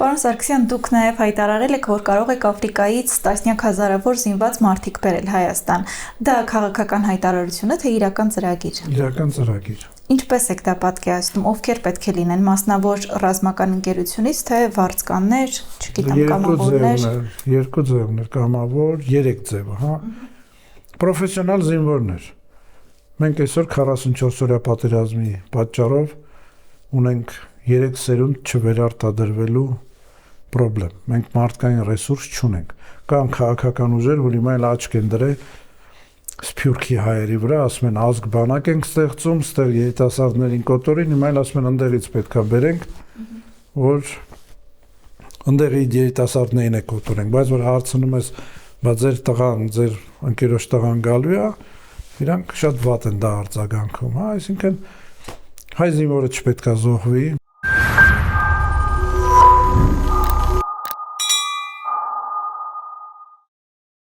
Պարոն Սարգսյան, դուք նաև հայտարարել եք, որ կարող եք Աֆրիկայից տասնյակ հազարավոր զինված մարդիկ բերել Հայաստան։ Դա քաղաքական հայտարարություն է, թե իրական ծրագիր։ Իրական ծրագիր։ Ինչպես եք դա պատկերացնում, ովքեր պետք է լինեն, մասնավոր ռազմական ընկերությունից, թե վարձկաններ, չգիտեմ, կամավորներ։ Երկու ձևներ, կամավոր, 3 ձևը, հա։ Պրոֆեսիոնալ զինվորներ։ Մենք այսօր 44-օրյա պատերազմի պատճառով ունենք 3 սերունդ չվերարտադրվելու պրոբլեմ։ Մենք մարդկային ռեսուրս չունենք։ Կան քաղաքական ուժեր, որ հիմա էլ աչք են դրել Սփյուռքի հայերի վրա, ասում են ազգ բանակ ենք ստեղծում, ստեղ երիտասարդներին կոտորին, հիմա էլ ասում են ընդեղից պետքա բերենք, որ ընդեղի երիտասարդներին է կոտորենք, բայց որ հարցնում ես, բա ձեր տղան, ձեր ընկերոջ տղան գալու է, իրանք շատ վատ են դա արձագանքում, հա, այսինքն հայ զինվորը չպետքա զոհվի,